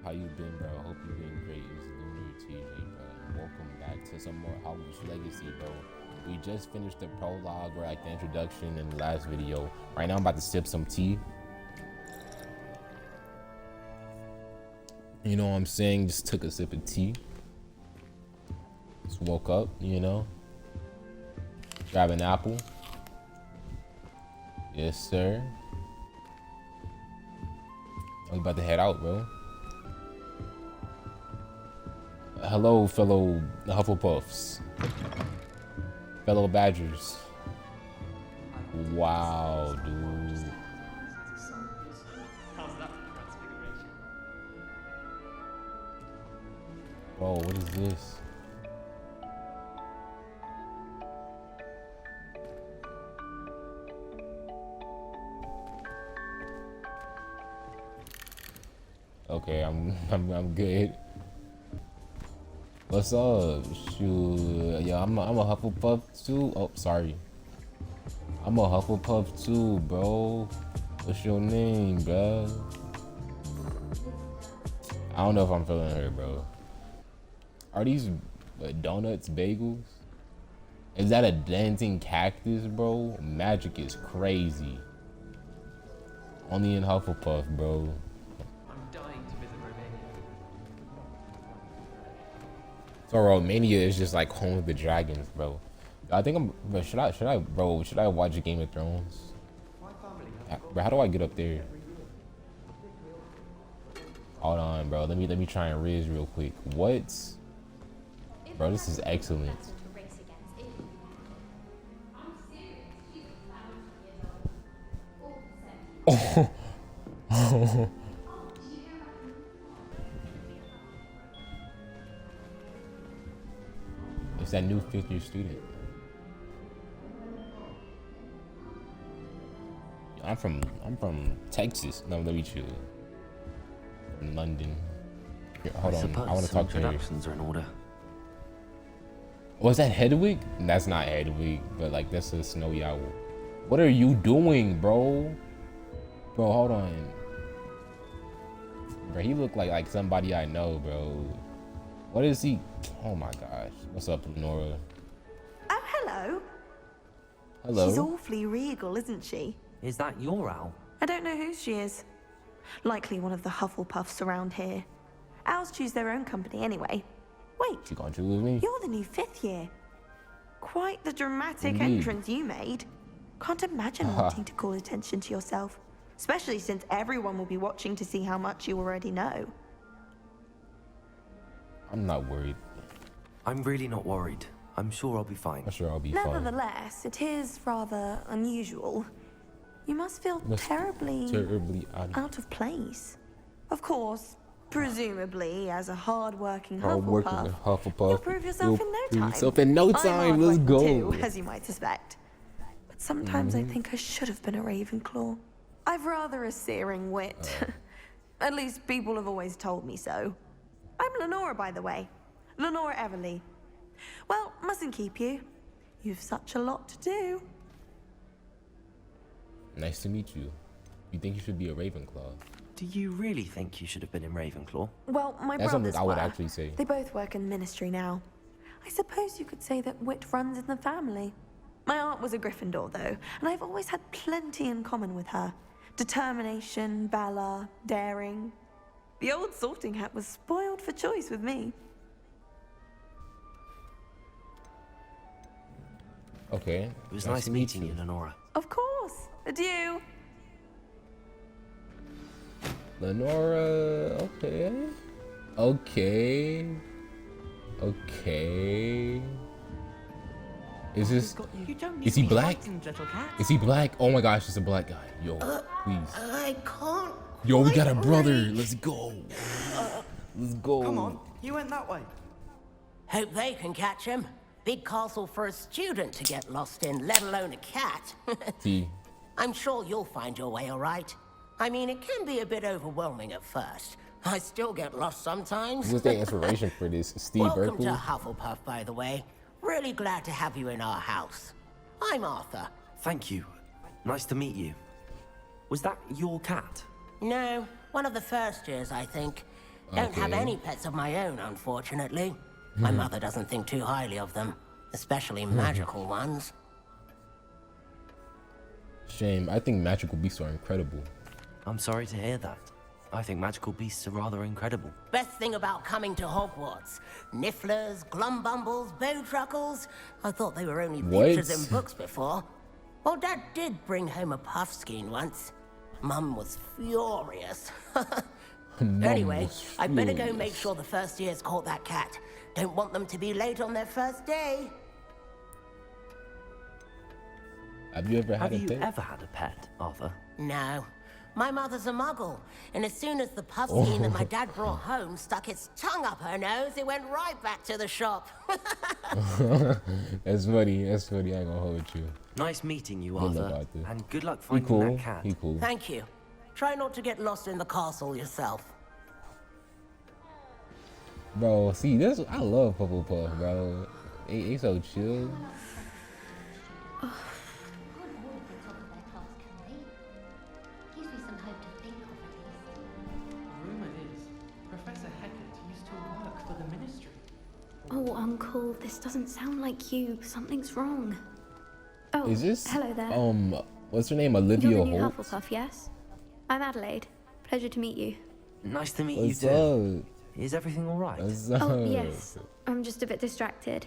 How you been, bro? Hope you been great. It's LunarrTJ, bro. And welcome back to some more Hogwarts Legacy, bro. We just finished the prologue, or like the introduction in the last video. Right now, I'm about to sip some tea. You know what I'm saying? Just took a sip of tea. Just woke up, you know. Grab an apple. Yes, sir. I'm about to head out, bro. Hello, fellow Hufflepuffs. Fellow Badgers. Wow, dude. Bro, what is this? Okay, I'm good. What's up? Shoot, yeah, I'm a Hufflepuff too. Oh, sorry. I'm a Hufflepuff too, bro. What's your name, bro? I don't know if I'm feeling her, bro. Are these donuts, bagels? Is that a dancing cactus, bro? Magic is crazy. Only in Hufflepuff, bro. So Romania is just like home of the dragons, bro. I think I'm. But should I watch Game of Thrones? Bro, how do I get up there? Hold on, bro. Let me try and riz real quick. What? Bro, this is excellent. Oh. It's that new fifth-year student. I'm from Texas. No, let me chill. From London. Here, hold on. I want to talk to her. Introductions are in order. Was that Hedwig? That's not Hedwig, but like that's a snowy owl. What are you doing, bro? Bro, hold on. Bro, he looked like somebody I know, bro. What is he? Oh my gosh. What's up, Lenora? Oh, hello. Hello. She's awfully regal, isn't she? Is that your owl? I don't know who she is. Likely one of the Hufflepuffs around here. Owls choose their own company anyway. Wait, She gonna choose me? you're the new fifth year. Quite the dramatic Indeed. entrance you made. Can't imagine wanting to call attention to yourself. Especially since everyone will be watching to see how much you already know. I'm not worried. I'm really not worried. I'm sure I'll be fine. I'm sure I'll be fine. Nevertheless, it is rather unusual. You must feel terribly out of place. Of course, presumably, as a hard-working Hufflepuff, you'll prove yourself in no time. Yourself in no time. Let's go. Too, as you might suspect. But sometimes I think I should have been a Ravenclaw. I've rather a searing wit. At least people have always told me so. I'm Lenora, by the way. Lenora Everly. Well, mustn't keep you. You've such a lot to do. Nice to meet you. You think you should be a Ravenclaw? Do you really think you should have been in Ravenclaw? Well, my That's something brothers I would were. actually say. They both work in ministry now. I suppose you could say that wit runs in the family. My aunt was a Gryffindor, though, and I've always had plenty in common with her. Determination, valor, daring. The old sorting hat was spoiled for choice with me. Okay. It was nice meeting you, Lenora. Of course. Adieu. Lenora, okay. Okay. Okay. Is this... Is he black? Is he black? Oh my gosh, it's a black guy. Yo, please. I can't. Yo, we got a quite brother. reach. Let's go. Let's go. Come on, you went that way. Hope they can catch him. Big castle for a student to get lost in, let alone a cat. See, I'm sure you'll find your way all right. I mean, it can be a bit overwhelming at first. I still get lost sometimes. what's the inspiration for this? Steve Welcome to Urkel? Hufflepuff, by the way. Really glad to have you in our house. I'm Arthur. Thank you. Nice to meet you. Was that your cat? No, one of the first years, I think. Don't have Okay. any pets of my own, unfortunately. My mother doesn't think too highly of them, especially magical ones. Shame. I think magical beasts are incredible. I'm sorry to hear that. I think magical beasts are rather incredible. Best thing about coming to Hogwarts. Nifflers, glumbumbles, bowtruckles. I thought they were only What? pictures in books before. Well, Dad did bring home a puffskein once. Mum was furious. Mum Anyway, was I better go furious. make sure the first years caught that cat. Don't want them to be late on their first day. Have you ever had Have a you pet? ever had a pet, Arthur? No. My mother's a muggle, and as soon as the puffskein that my Oh. dad brought home stuck its tongue up her nose, it went right back to the shop. That's funny. That's funny. I ain't gonna hold you. Nice meeting you, Good luck, Arthur. Arthur. And good luck He finding cool. that cat. He cool. Thank you. Try not to get lost in the castle yourself. Bro, see this. I love Pufflepuff, bro. He so chill. Gives me some hope to think of at least. Rumor is, Professor Hecat used to work for the Ministry. Oh, Uncle, this doesn't sound like you. Something's wrong. Oh, Is this hello there. what's her name? Olivia You're the new Holt. Hufflepuff, yes? I'm Adelaide. Pleasure to meet you. Nice to meet What's you too. up? Is everything all right? What's Oh, up? yes. I'm just a bit distracted.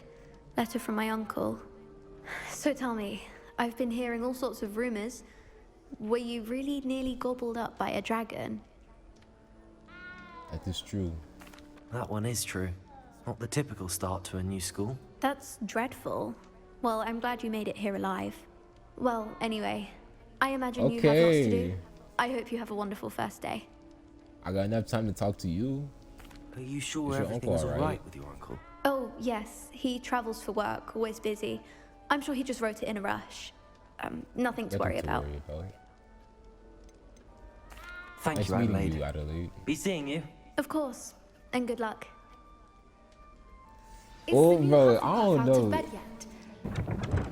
Letter from my uncle. So tell me, I've been hearing all sorts of rumors. Were you really nearly gobbled up by a dragon? That is true. That one is true. Not the typical start to a new school. That's dreadful. Well, I'm glad you made it here alive. Well, anyway, I imagine you have lots to do. Okay. I hope you have a wonderful first day. I got enough time to talk to you. Are you sure Is your everything's uncle all all right right? with your uncle? Oh, yes. He travels for work, always busy. I'm sure he just wrote it in a rush. Nothing to worry about. Thank Nice you, meeting Adelaide. you, Adelaide. Be seeing you. Of course. And good luck. Is Oh, the new bro, Hufflepuff I don't out know. of bed yet?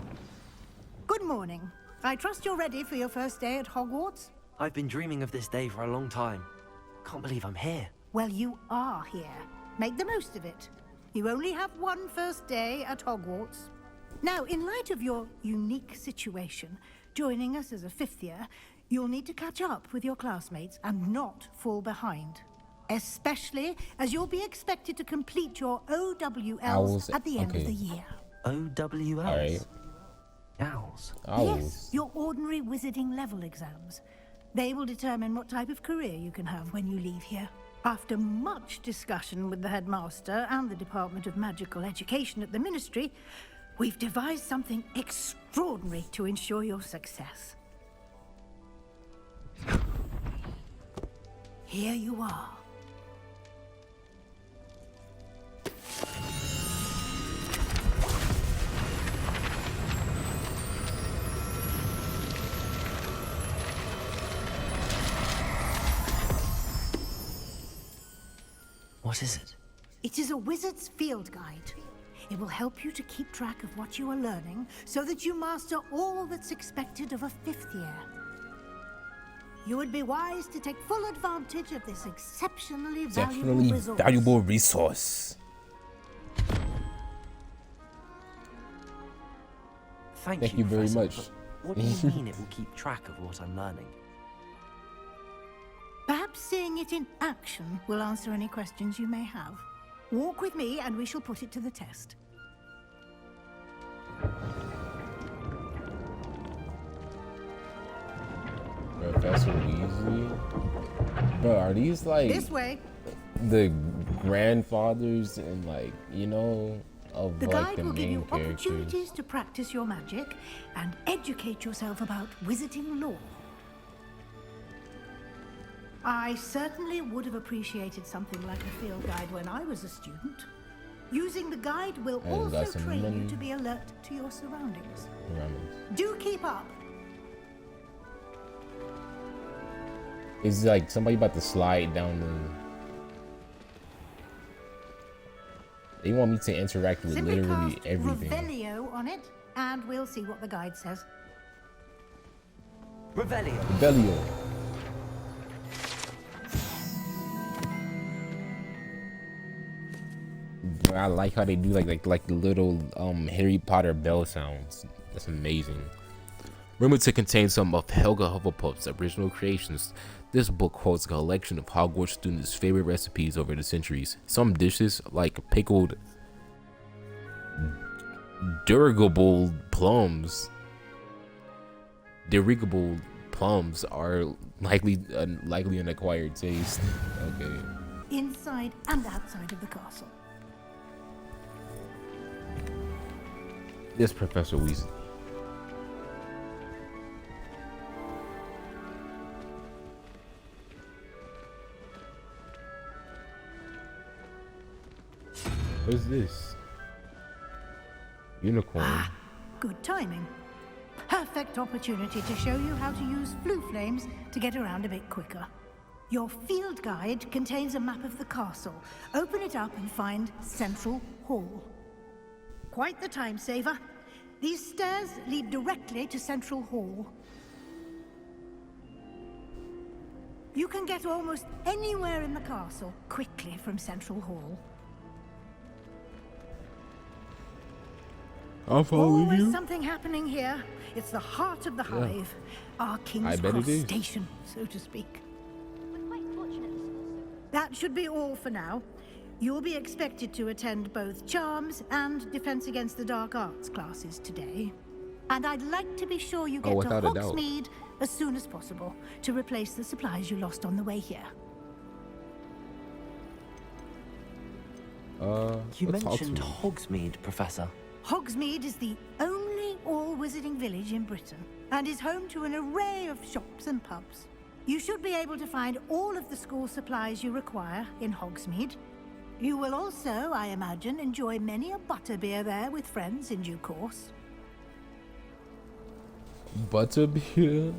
Good morning. I trust you're ready for your first day at Hogwarts? I've been dreaming of this day for a long time. Can't believe I'm here. Well, you are here. Make the most of it. You only have one first day at Hogwarts. Now, in light of your unique situation, joining us as a fifth year, you'll need to catch up with your classmates and not fall behind. Especially as you'll be expected to complete your OWLs Owls, at the end okay. of the year. OWLs. All right. Owls. Owls. Yes, your ordinary wizarding level exams. They will determine what type of career you can have when you leave here. After much discussion with the headmaster and the Department of Magical Education at the Ministry, we've devised something extraordinary to ensure your success. Here you are. What is it? It is a wizard's field guide. It will help you to keep track of what you are learning so that you master all that's expected of a fifth year. You would be wise to take full advantage of this exceptionally Definitely valuable resource. valuable resource. Thank you very Professor, much. but what do you mean it will keep track of what I'm learning? Perhaps seeing it in action will answer any questions you may have. Walk with me and we shall put it to the test. Professor Weasley. Bro, are these like This way. the grandfathers and like, you know, of The like guide the will give main you characters? opportunities to practice your magic and educate yourself about wizarding lore. I certainly would have appreciated something like a field guide when I was a student. Using the guide will Hey, got also some train money. you to be alert to your surroundings. Ramen. Do keep up. Is like somebody about to slide down the... They want me to interact with Simply literally cast everything. Revelio on it, and we'll see what the guide says. Revelio. Rebellion. I like how they do like the little Harry Potter bell sounds. That's amazing. Rumored to contain some of Helga Hufflepuff's original creations, this book holds a collection of Hogwarts students' favorite recipes over the centuries. Some dishes, like pickled dirigible plums, are likely an acquired taste. Okay. Inside and outside of the castle. This Professor Weasley. What is this? Unicorn. Ah, good timing. Perfect opportunity to show you how to use flue flames to get around a bit quicker. Your field guide contains a map of the castle. Open it up and find Central Hall. Quite the time saver. These stairs lead directly to Central Hall. You can get almost anywhere in the castle quickly from Central Hall. I'll follow Always you. something happening here. It's the heart of the hive. Our King's bet it Cross is. station, so to speak. We're quite fortunate the school's so That should be all for now. You'll be expected to attend both Charms and Defense Against the Dark Arts classes today. And I'd like to be sure you get to without a doubt. Hogsmeade as soon as possible to replace the supplies you lost on the way here. You let's talk mentioned to him. Hogsmeade, Professor. Hogsmeade is the only all-wizarding village in Britain and is home to an array of shops and pubs. You should be able to find all of the school supplies you require in Hogsmeade. You will also, I imagine, enjoy many a butterbeer there with friends in due course. Butterbeer.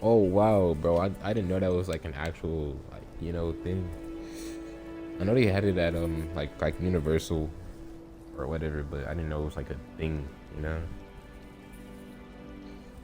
Oh wow, bro! I didn't know that was like an actual thing. I know they had it at like Universal or whatever, but I didn't know it was like a thing.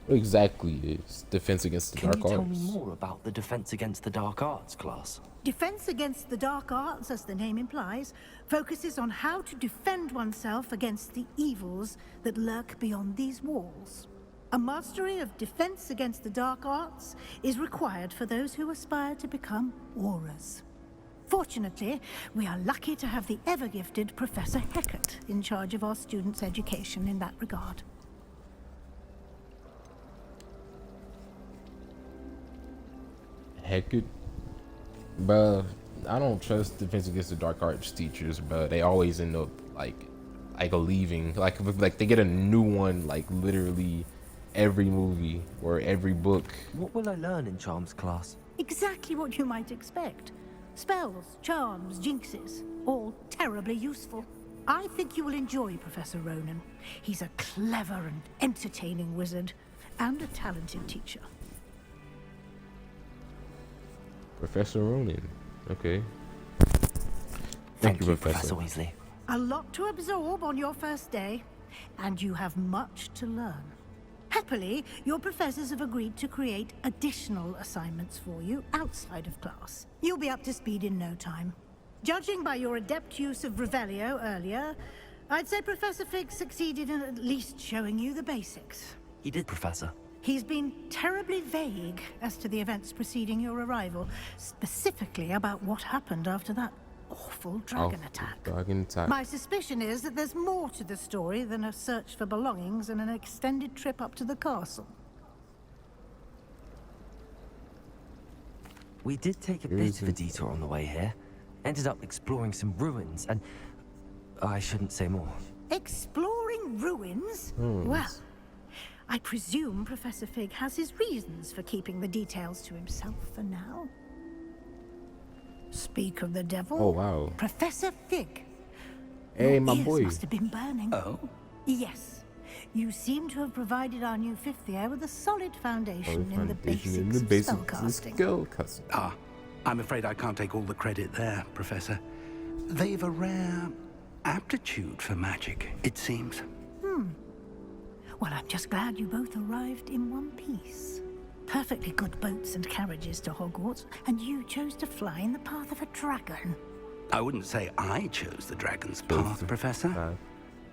What exactly is Defense Against the Can Dark you tell Arts? me more about the Defense Against the Dark Arts class? Defense Against the Dark Arts, as the name implies, focuses on how to defend oneself against the evils that lurk beyond these walls. A mastery of Defense Against the Dark Arts is required for those who aspire to become Aurors. Fortunately, we are lucky to have the ever-gifted Professor Hecat in charge of our students' education in that regard. Heck it, bro. I don't trust Defense Against the Dark Arts teachers, bro. They always end up like leaving. Like they get a new one like literally every movie or every book. What will I learn in Charms class? Exactly what you might expect. Spells, charms, jinxes, all terribly useful. I think you will enjoy Professor Ronan. He's a clever and entertaining wizard, and a talented teacher. Professor Ronan. Okay. Thank you, Professor Weasley. A lot to absorb on your first day, and you have much to learn. Happily, your professors have agreed to create additional assignments for you outside of class. You'll be up to speed in no time. Judging by your adept use of Revelio earlier, I'd say Professor Fig succeeded in at least showing you the basics. He did, Professor. He's been terribly vague as to the events preceding your arrival, specifically about what happened after that awful dragon attack. Dragon attack. My suspicion is that there's more to the story than a search for belongings and an extended trip up to the castle. We did take a bit of a detour on the way here. Ended up exploring some ruins and... I shouldn't say more. Exploring ruins? Well, I presume Professor Fig has his reasons for keeping the details to himself for now. Speak of the devil. Oh wow. Professor Fig. Hey, Your my ears boy. must have been burning. Oh? Yes. You seem to have provided our new fifth year with a solid foundation in the Foundation basics in of the spellcasting. spellcasting. Ah, I'm afraid I can't take all the credit there, Professor. They've a rare aptitude for magic, it seems. Well, I'm just glad you both arrived in one piece. Perfectly good boats and carriages to Hogwarts, and you chose to fly in the path of a dragon. I wouldn't say I chose the dragon's path, Professor.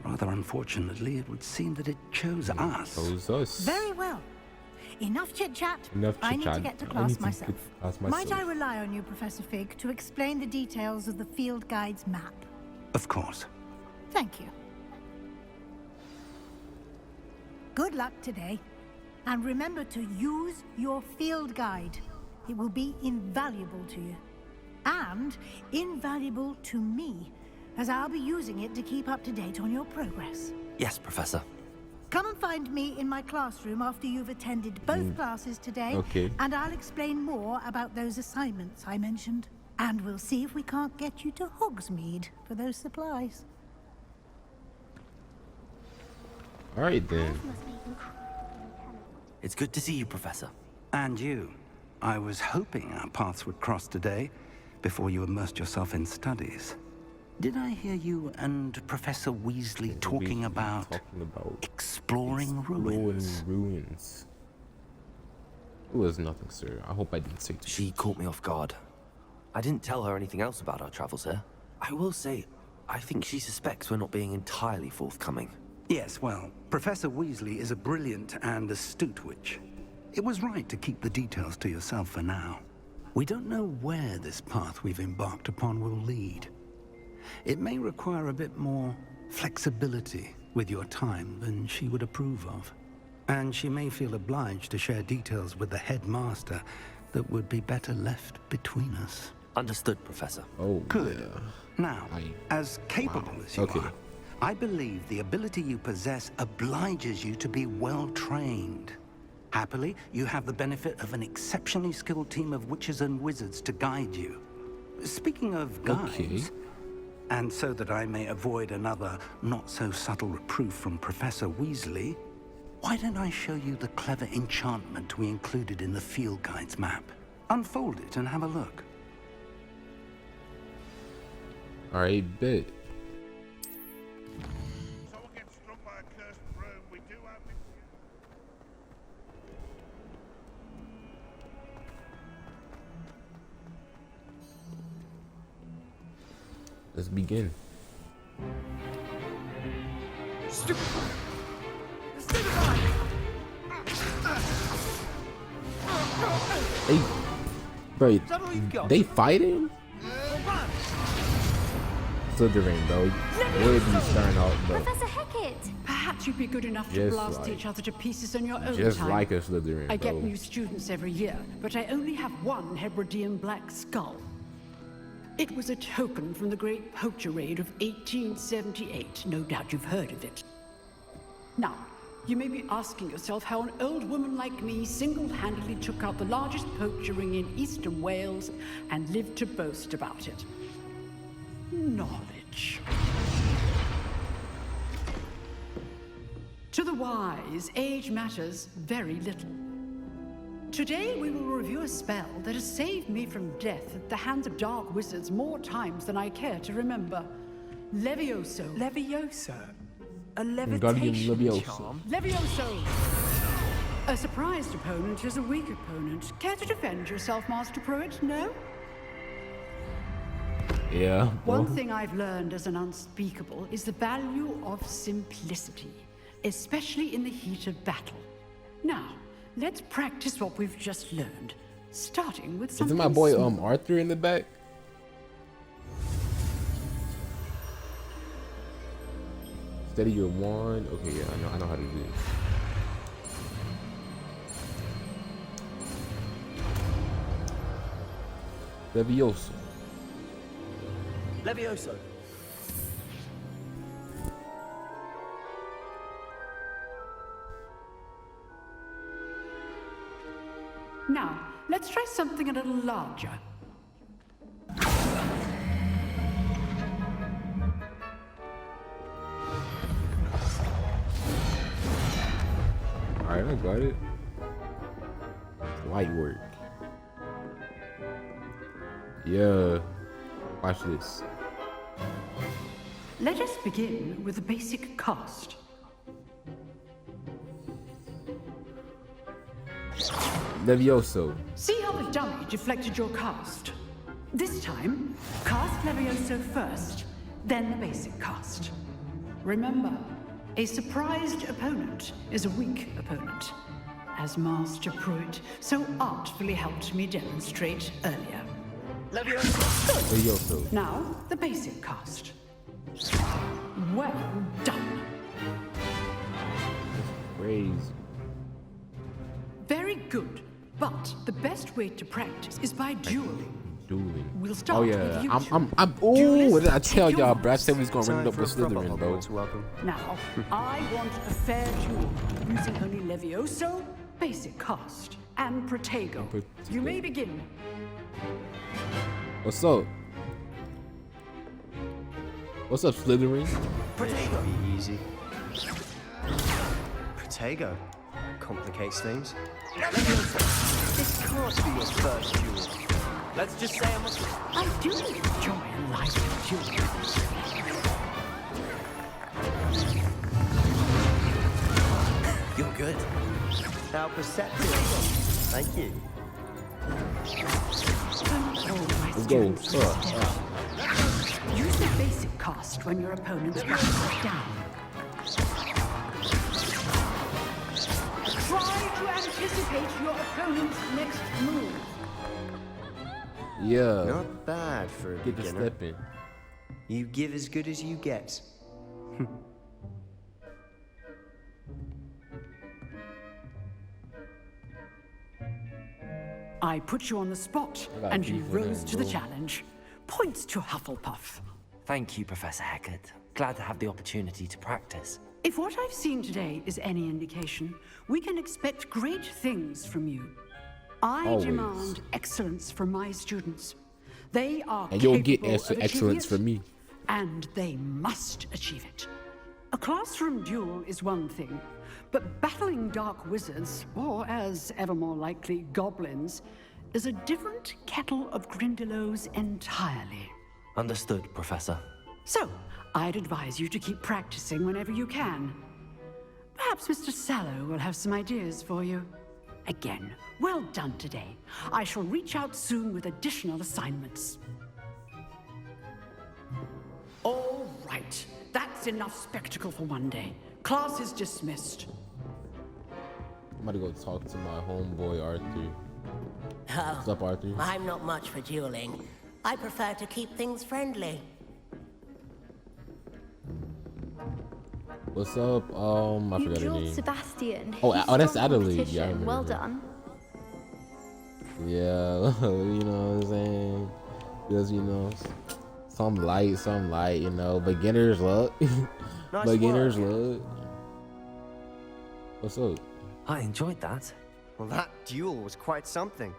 Rather unfortunately, it would seem that it chose us. Chose us. Very well. Enough chit-chat. Enough I need to chit-chat. get to I class need to myself. get to class Might I myself. rely on you, Professor Fig, to explain the details of the field guide's map? Of course. Thank you. Good luck today. And remember to use your field guide. It will be invaluable to you. And invaluable to me, as I'll be using it to keep up to date on your progress. Yes, Professor. Come and find me in my classroom after you've attended both classes today. Okay. And I'll explain more about those assignments I mentioned. And we'll see if we can't get you to Hogsmeade for those supplies. All right then. It's good to see you, Professor. And you. I was hoping our paths would cross today before you immersed yourself in studies. Did I hear you and Professor Weasley talking about exploring ruins? Ruins. It was nothing, sir. I hope I didn't say too She caught me off guard. I didn't tell her anything else about our travels here. I will say, I think she suspects we're not being entirely forthcoming. Yes, well, Professor Weasley is a brilliant and astute witch. It was right to keep the details to yourself for now. We don't know where this path we've embarked upon will lead. It may require a bit more flexibility with your time than she would approve of. And she may feel obliged to share details with the headmaster that would be better left between us. Understood, Professor. Oh, Good. yeah. Now, as capable as you are, I believe the ability you possess obliges you to be well trained. Happily, you have the benefit of an exceptionally skilled team of witches and wizards to guide you. Speaking of guides, and so that I may avoid another not-so-subtle reproof from Professor Weasley, why don't I show you the clever enchantment we included in the field guide's map? Unfold it and have a look. All right, bet. Someone gets struck by a cursed broom, we do have it. Let's begin. Hey, bro, they fighting? Slytherin, bro. Where did you starting out, bro? Professor Hecat! Perhaps you'd be good enough to Just blast like- each other to pieces on your own Just time. like a Slytherin, I get bro. new students every year, but I only have one Hebridean black skull. It was a token from the Great Poacher Raid of 1878. No doubt you've heard of it. Now, you may be asking yourself how an old woman like me single-handedly took out the largest poacher ring in eastern Wales and lived to boast about it. Knowledge. To the wise, age matters very little. Today we will review a spell that has saved me from death at the hands of dark wizards more times than I care to remember. Levioso. Levioso? A Guardian levitation Levioso. charm? Levioso! A surprised opponent is a weak opponent. Care to defend yourself, Master Pruitt? No? Yeah. One well, thing I've learned as an unspeakable is the value of simplicity, especially in the heat of battle. Now, let's practice what we've just learned, starting with something Isn't my boy small. Arthur in the back? Steady your wand. Okay, yeah, I know how to do it. Levioso. Levioso. Now, let's try something a little larger. Alright, I got it. Light work. Yeah. Watch this. Let us begin with the basic cast. Levioso. See how the dummy deflected your cast? This time, cast Levioso first, then the basic cast. Remember, a surprised opponent is a weak opponent, as Master Pruitt so artfully helped me demonstrate earlier. Levioso. Now, the basic cast. Well done. Crazy. Very good. But the best way to practice is by dueling. Dueling. We'll start Oh yeah, with you I'm. two. Ooh, what did I Duelists, tell take your y'all, bro? I marks. said we was gonna ring it up with Slytherin, bro. Now, I want a fair duel using only Levioso, basic cast, and Protego. You may begin. What's up? What's up, Slytherin? Protego. Be easy. Protego. Complicates things. This can't be your first duel. Let's just say I do enjoy a lively duel. You're good. How perceptive. Thank you. Let's go. Use the basic cast when your opponent's back down. Try to anticipate your opponent's next move. Yeah. Not bad for a Get the beginner. step in. You give as good as you get. I put you on the spot, I got and you beef with rose him, to the bro. challenge. Points to Hufflepuff. Thank you, Professor Hackett. Glad to have the opportunity to practice. If what I've seen today is any indication, we can expect great things from you. I Always. demand excellence from my students. They are And you'll get capable of achieving excellence it, from me. and they must achieve it. A classroom duel is one thing, but battling dark wizards, or as ever more likely, goblins, is a different kettle of Grindylows entirely. Understood, Professor. So, I'd advise you to keep practicing whenever you can. Perhaps Mr. Sallow will have some ideas for you. Again, well done today. I shall reach out soon with additional assignments. All right, that's enough spectacle for one day. Class is dismissed. I'm about to go talk to my homeboy Arthur. What's up, Arthur? I'm not much for dueling. I prefer to keep things friendly. What's up? I You forgot her drilled name. Sebastian. Oh, He's oh, that's strong Adelaide. Yeah, I competition. remember Well her. done. Yeah, you know what I'm saying? Because, you know, some light, you know. Beginner's luck. Nice Beginner's luck. What's up? I enjoyed that. Well, that duel was quite something.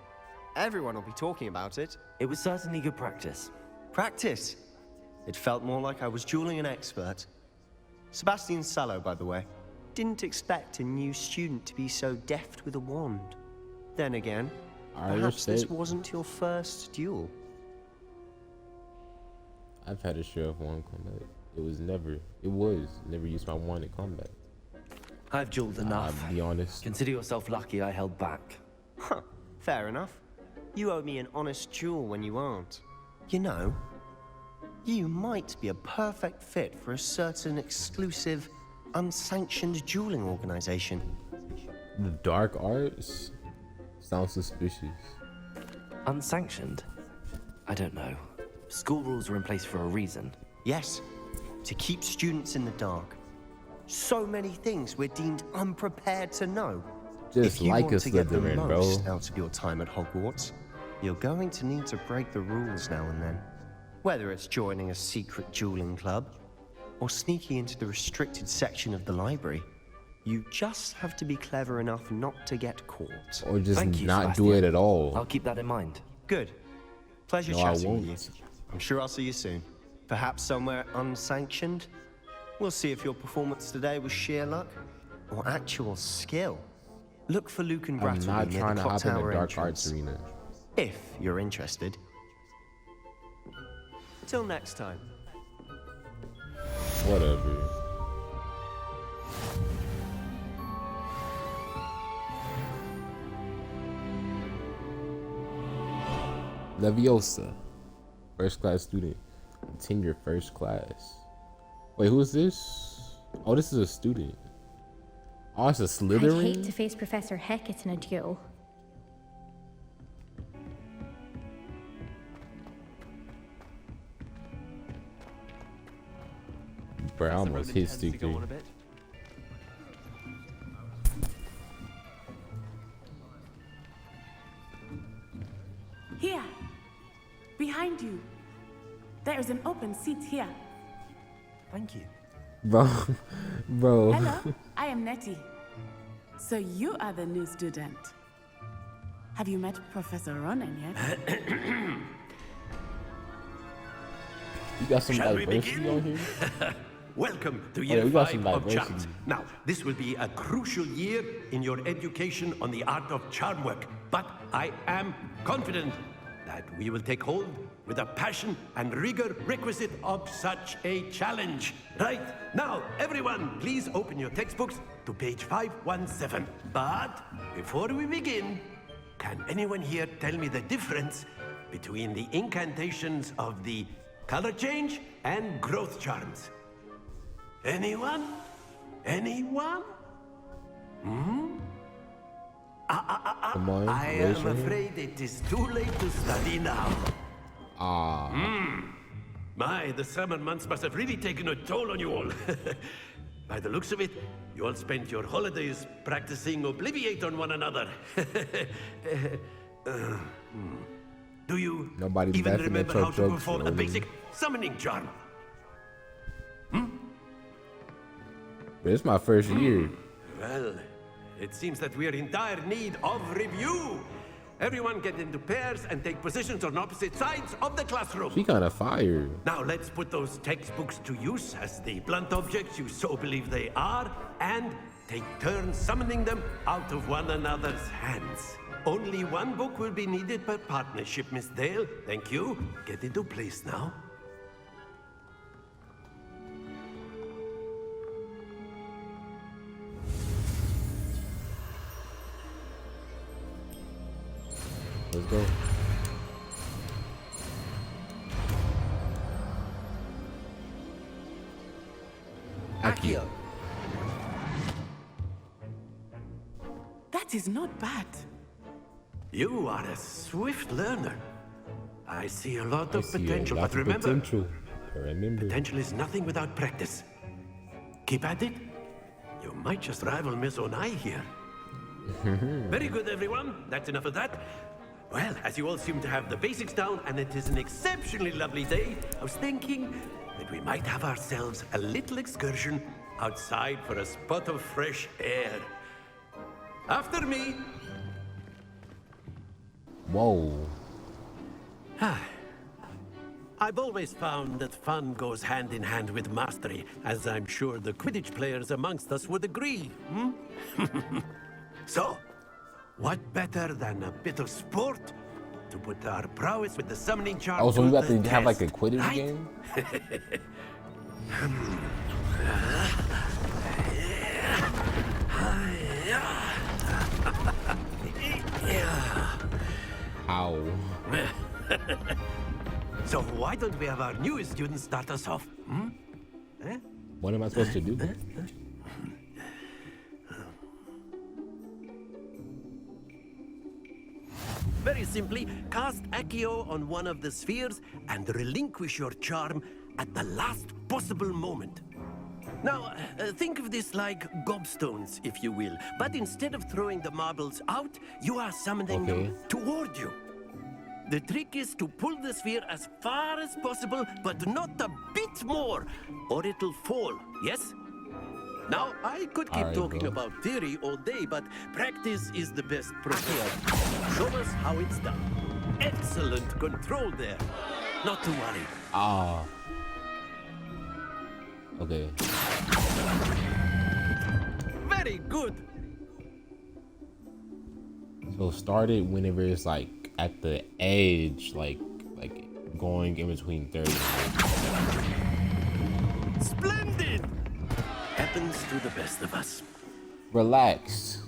Everyone will be talking about it. It was certainly good practice. Practice? It felt more like I was dueling an expert. Sebastian Sallow, by the way. Didn't expect a new student to be so deft with a wand. Then again, I perhaps this respect. wasn't your first duel. I've had a share of one combat. It was never used my wand in combat. I've dueled enough. I'll be honest. Consider yourself lucky I held back. Huh, fair enough. You owe me an honest duel when you aren't. You know, you might be a perfect fit for a certain exclusive, unsanctioned dueling organization. The dark arts sounds suspicious. Unsanctioned? I don't know. School rules are in place for a reason. Yes, to keep students in the dark. So many things we're deemed unprepared to know. Just if you like want a to get the Slytherin, bro. most out of your time at Hogwarts, you're going to need to break the rules now and then. Whether it's joining a secret dueling club, or sneaking into the restricted section of the library, you just have to be clever enough not to get caught. Or just Thank you, not do Sebastian. it at all. I'll keep that in mind. Good. Pleasure No, I chatting with you. won't. I'm sure I'll see you soon. Perhaps somewhere unsanctioned. We'll see if your performance today was sheer luck or actual skill. Look for Luke and I'm Brattleby not near trying the to clock hop in the tower dark entrance. arts arena. If you're interested. Till next time. Whatever. Leviosa. First class student. Tenure first class. Wait, who is this? Oh, this is a student. Oh, it's a Slytherin? I'd hate to face Professor Hecat in a duel. Bro, I almost hit Sticky. Here, behind you. There is an open seat here. Thank you. Bro. Hello, I am Nettie. So you are the new student. Have you met Professor Ronan yet? You got some Shall we diversity begin? on here? Welcome to Yeah, year we got 5 some of diversity. charms. Now, this will be a crucial year in your education on the art of charm work, but I am confident that we will take hold with the passion and rigor requisite of such a challenge. Right, now, everyone, please open your textbooks to page 517. But before we begin, can anyone here tell me the difference between the incantations of the color change and growth charms? Anyone? Anyone? Come on, I raise am your hand. afraid it is too late to study now. Ah. My, the summer months must have really taken a toll on you all. By the looks of it, you all spent your holidays practicing Obliviate on one another. Do you Nobody's even laughing at remember your how to jokes, perform a Ronan. basic summoning charm? But it's my first year. Well, it seems that we are in dire need of review. Everyone get into pairs and take positions on opposite sides of the classroom. She kind of fired. Now let's put those textbooks to use as the blunt objects you so believe they are, and take turns summoning them out of one another's hands. Only one book will be needed per partnership, Miss Dale. Thank you. Get into place now. Let's go. Accio. That is not bad. You are a swift learner. I see a lot I of see potential, a lot but of remember, potential. Remember. potential is nothing without practice. Keep at it. You might just rival Miss Onai here. Very good, everyone. That's enough of that. Well, as you all seem to have the basics down, and it is an exceptionally lovely day, I was thinking that we might have ourselves a little excursion outside for a spot of fresh air. After me. Whoa. I've always found that fun goes hand in hand with mastery, as I'm sure the Quidditch players amongst us would agree. So, what better than a bit of sport to put our prowess with the summoning charm Oh, so we to about to the have like a test, Quidditch right? game? Ow. So why don't we have our newest student start us off? What am I supposed to do? Very simply, cast Accio on one of the spheres and relinquish your charm at the last possible moment. Now, think of this like gobstones, if you will. But instead of throwing the marbles out, you are summoning them toward you. The trick is to pull the sphere as far as possible, but not a bit more, or it'll fall, yes? Now, I could keep talking about theory all day, but practice is the best professor. Show us how it's done. Excellent control there. Not to worry. Ah. Okay. Very good. So start it whenever it's like at the edge, like going in between 30. Splendid. Happens to the best of us. Relax.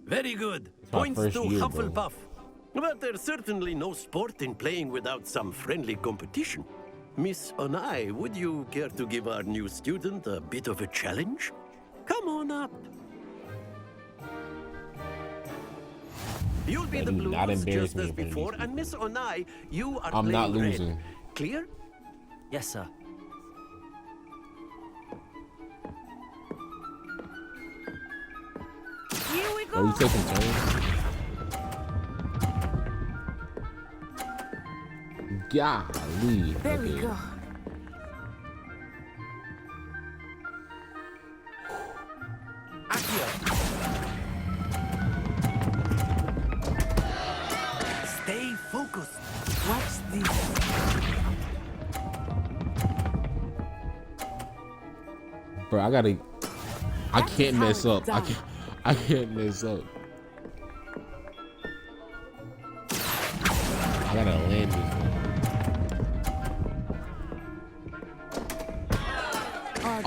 Very good. my Points first to year, bro. Hufflepuff. But there's certainly no sport in playing without some friendly competition. Miss Onai, would you care to give our new student a bit of a challenge? Come on up. You'll be the Do not blues embarrass just me as in front of before, these and Miss Onai, you are I'm playing not red. losing. Clear? Yes, sir. Here we Are you go. taking turns? Golly. There we Okay. go. Stay focused. Watch this. Bro, I can't how mess it's up. done. I can't mess up. I gotta land this one.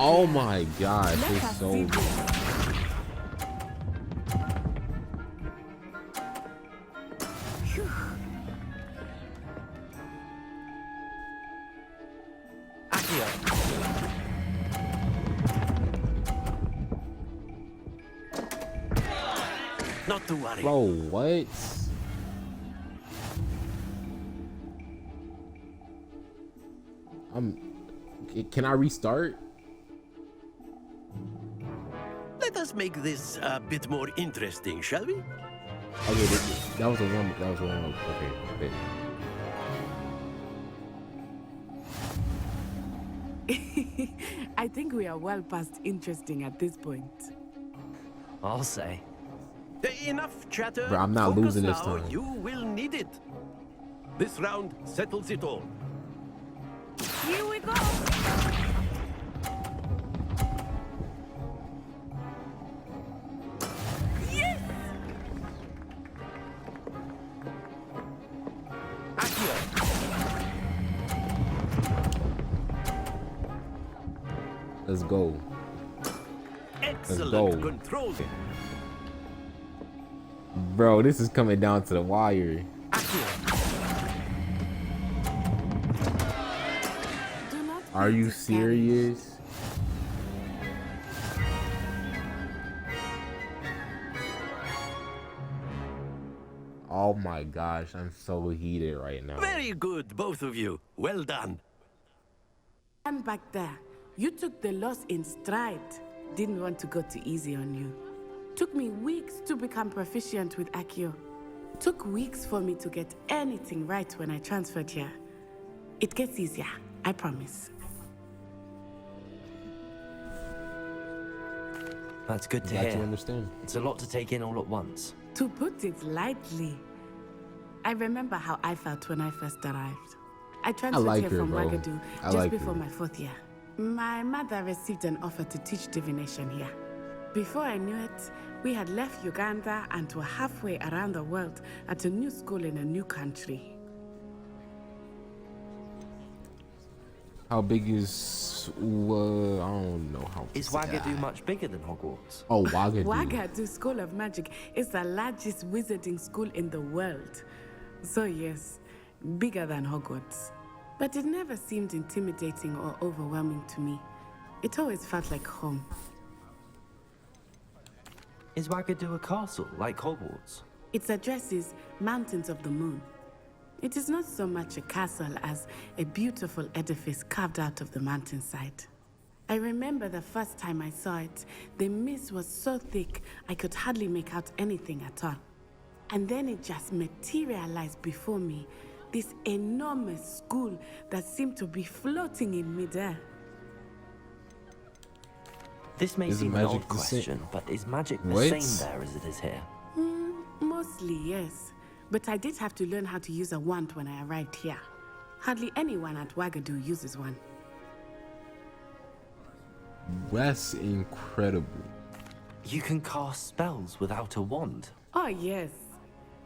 Oh my gosh, Let it's us so see this. Phew. Not to worry. bro, what? Can I restart? Let us make this a bit more interesting, shall we? Okay, that was a warm up. That was a warm up. Okay, bet. I think we are well past interesting at this point. I'll say. Enough chatter. Bro, I'm not Focus losing this now. time. You will need it. This round settles it all. Here we go. Yes. Let's go. Excellent go. control. Bro, this is coming down to the wire. Are you serious? Oh my gosh, I'm so heated right now. Very good, both of you. Well done. And back there, you took the loss in stride. Didn't want to go too easy on you. Took me weeks to become proficient with Accio. Took weeks for me to get anything right when I transferred here. It gets easier, I promise. That's good to Glad hear. you understand. It's a lot to take in all at once. To put it lightly, I remember how I felt when I first arrived. I transferred like here her, from bro. Wagadu I just like before her. my 4th year. My mother received an offer to teach divination here. Before I knew it, we had left Uganda and were halfway around the world at a new school in a new country. How big is I don't know how. Is Wagadu much bigger than Hogwarts? Oh, Wagadu. Wagadu School of Magic is the largest wizarding school in the world. So yes, bigger than Hogwarts. But it never seemed intimidating or overwhelming to me. It always felt like home. Is Wagadu a castle, like Hogwarts? Its address is Mountains of the Moon. It is not so much a castle as a beautiful edifice carved out of the mountainside. I remember the first time I saw it, the mist was so thick I could hardly make out anything at all. And then it just materialized before me, this enormous school that seemed to be floating in midair. This may Is seem an magic odd the same- question, but is magic the What? same there as it is here? Mostly, yes. But I did have to learn how to use a wand when I arrived here. Hardly anyone at Wagadu uses one. That's incredible. You can cast spells without a wand. Oh, yes.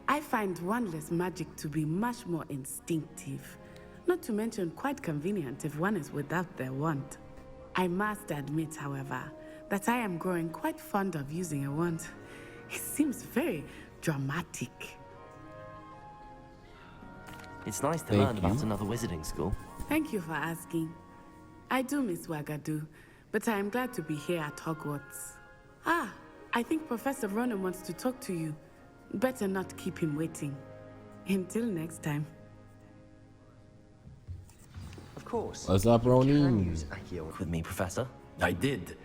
I find wandless magic to be much more instinctive. Not to mention quite convenient if one is without their wand. I must admit, however, that I am growing quite fond of using a wand. It seems very dramatic. It's nice to Thank learn about you. another wizarding school. Thank you for asking. I do miss Wagadu, but I am glad to be here at Hogwarts. Ah, I think Professor Ronan wants to talk to you. Better not keep him waiting. Until next time. Of course. What's up, Ronin? With me, Professor? I did.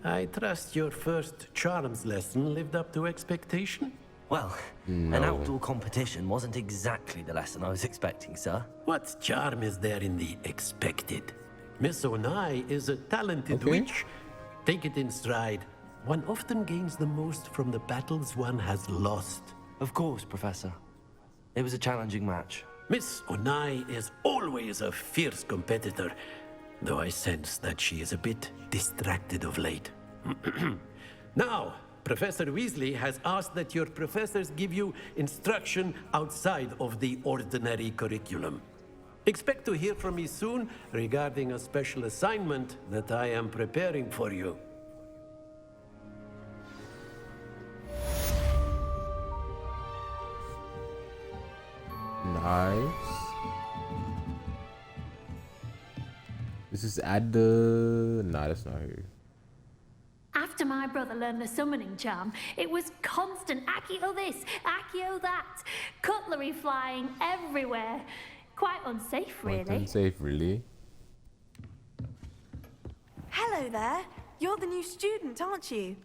I trust your first charms lesson lived up to expectation? Well, an outdoor competition wasn't exactly the lesson I was expecting, sir. What charm is there in the expected? Miss Onai is a talented witch. Take it in stride. One often gains the most from the battles one has lost. Of course, Professor. It was a challenging match. Miss Onai is always a fierce competitor, though I sense that she is a bit distracted of late. Now, Professor Weasley has asked that your professors give you instruction outside of the ordinary curriculum. Expect to hear from me soon regarding a special assignment that I am preparing for you. Nice. This is at the... Nah, that's not here. After my brother learned the summoning charm, it was constant Accio this, Accio that, cutlery flying everywhere. Quite unsafe, really. Quite unsafe, really. Hello there. You're the new student, aren't you?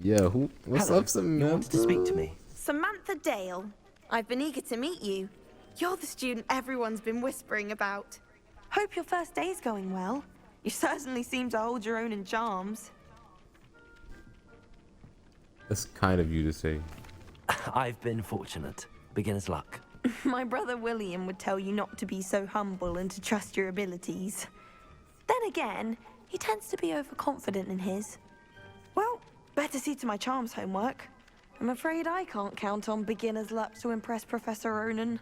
Yeah, who? What's Hello. up, Samantha? You wanted to speak to me? Samantha Dale. I've been eager to meet you. You're the student everyone's been whispering about. Hope your first day's going well. You certainly seem to hold your own in charms. That's kind of you to say. I've been fortunate. Beginner's luck. My brother William would tell you not to be so humble and to trust your abilities. Then again, he tends to be overconfident in his. Well, better see to my charms homework. I'm afraid I can't count on beginner's luck to impress Professor Ronan.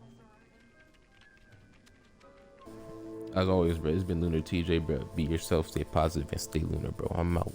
As always, bro, it's been Lunar TJ, bro. Be yourself, stay positive, and stay lunar, bro. I'm out.